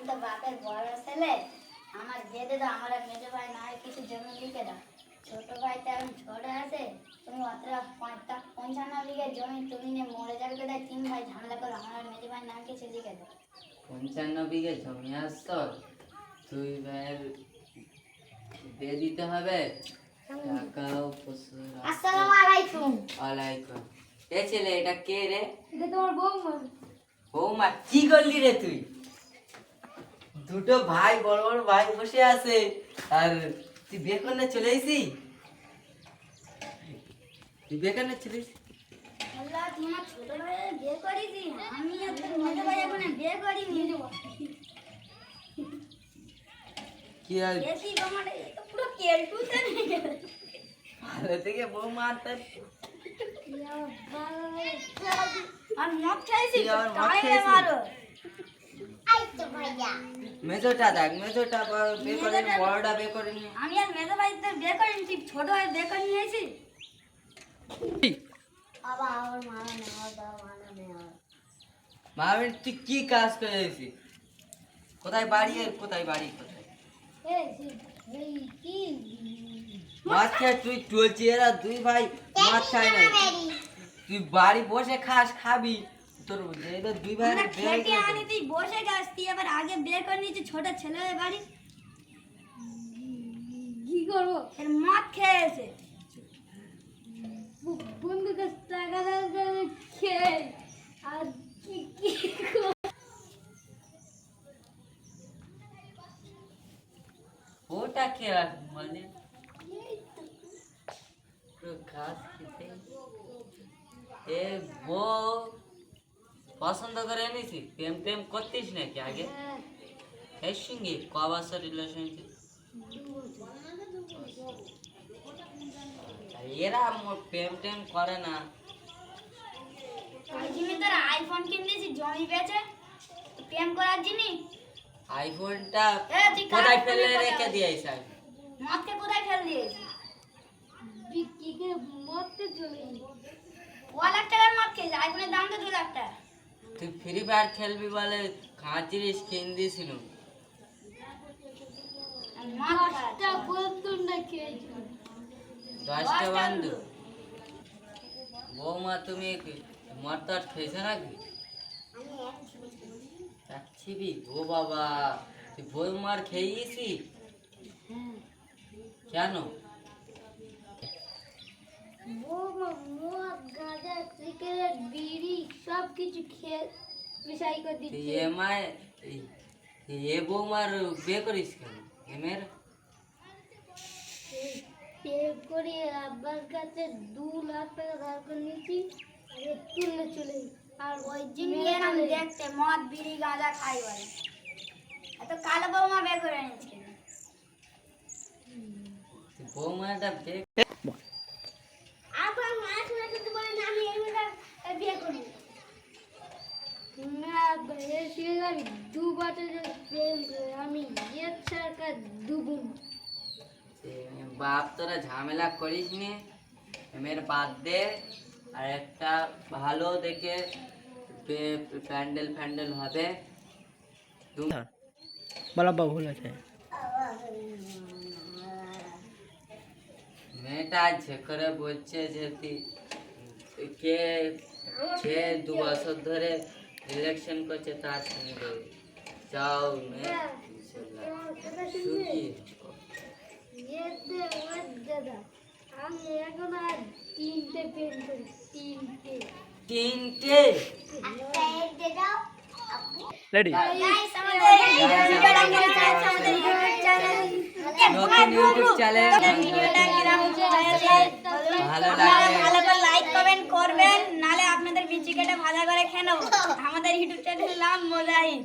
তো বাপের বড় ছেলে, আমার যেতে দাও, আমার আর মেজো ভাই না কিছু জমি লিখে দাও। ছোট ভাই তো এখন ছোট আছে, তুমি অতটা 55 বিঘা জমি তুমি নিয়ে মরে যাবে কোথায়? 3 ভাই ঝামেলা করো, আমার আর মেজো ভাই না কিছু লিখে দাও। 55 বিঘা জমি আসতো, 2 ভাইয়ের দিয়ে দিতে হবে টাকাও প্রচুর। আসসালামু আলাইকুম। ওয়ালাইকুম। এ ছেলে, এটা কে রে? এটা তোমার বৌমা। বৌমা? কি করলি রে তুই? দুটো ভাই, বড় বড় ভাই বসে আছে, আর তুই বিয়ে করে চলে এসি? তুই বিয়ে করে চলে এসি? আল্লাহ, তোমার ছোট ভাই বিয়ে করেছি, আমি আর তোর মেজো ভাই এখন বিয়ে করিনি। কি আর এসি তোমার তো পুরো কেলটুতে নিয়ে গেল। ভালো থেকে বৌমা আনতে আর মদ খাইছি, তুই আবার মদ কানে খাইছিস? মারো। আই তো ভাইয়া, মেজোটা দেখ, মেজোটা বিয়ে করে, বড়টা বিয়ে করে নি। আমি আর মেজো ভাই তো বিয়ে করিনি, ঠিক ছোট ভাই বিয়ে করে নিয়ে এসেছি। আবার আমার মানা নেই, আমার বাবা মানা নেই আমার। মামি, তুই কি কাজ করে এসেছিস? কোথায় বাড়ি আর কোথায় বাড়ি কোথায়? এই কি মাছ খেয়ে তুই চলছি, এরা 2 ভাই মাছ খায় না, তুই বাড়ি বসে খাবি তোর, এদের 2 ভাই আমরা খেটে আনি, তুই বসে গাছ, তুই আবার আগে বিয়ে করে নিয়েছিস ছোট ছেলে বাড়ি। কি করবো? এর মদ খেয়েছে, বন্ধু কাছ টাকা খেয়ে, আর কি কি ওটা খেয়ে মানে ঘাস খেতে এ বউ পছন্দ করে নিছি? প্রেম টেম করতিস নাকি আগে? এর সঙ্গে ক বছর রিলেশনশিপ? এরা প্রেম টেম করে না। তুমি তোর আইফোন কিনলিস জমি বেচে প্রেম করার জিনিস? আইফোনটা তুই কোথায় ফেলে রেখে দিয়েছিস? মদকে কোথায় ফেল দিয়েছিস? বিক্কিকে মদকে চলে গেল। 1 লাখ টাকার মদ খেয়েছে, আইফোনের দাম তো 2 লাখ টাকা। তুই ফ্রি ফায়ার খেলবি বলে খাঁচির স্কিন দিয়েছিল। মদটা বন্ধু না খেয়েছিল। 10টা বন্ধু? বৌমা, তুমি মদ টদ খেয়েছো নাকি? ছিবি? ও বাবা, তুই বৌমার খেয়েছি কেন? মদ গাঁজা সিগারেট বিড়ি সব কিছু খেয়ে মিশাই করে তুই দিচ্ছে। এ বৌমার বিয়ে করিস কেন? এমের বিয়ে করে আব্বার কাছে 2 লাখ টাকা ধার করে নিয়েছি, আর তুলে চলে গেছি। আর ওই জিনিস এরকম দেখতে মদ বিড়ি গাঁজা খাই বলে, এত কালো বৌমা বিয়ে করে নিয়েছে। বৌমাটা বিয়ে আবার মাছ মাছ তো বলে না, আমি এই মেয়েটা বিয়ে করি না। বেশি 2 বছর প্রেম করে আমি এক সরকার দুবুন। বাপ, তোরা ঝামেলা করিস নি, এমের বাদ দে, আর একটা ভালো দেখে প্যান্ডেল ফ্যান্ডেল হবে। বলা ভুল আছে। মেয়েটা যে করে বলছে যে কে সে 2 বছর ধরে ইলেকশন করছে, তার সঙ্গে যাও মেয়ে সুখী। আমি এখন আর 3টে প্রেম করি, 3টে। 3টে? রেডি? নতুন ইউটিউব চ্যানেল, ভালো লাগলে ভালো করে লাইক কমেন্ট করবেন, নালে আপনাদের বিচি কেটে ভাজা করে খেয়ে নেবো। আমাদের ইউটিউব চ্যানেলের নাম মোজাহিদ।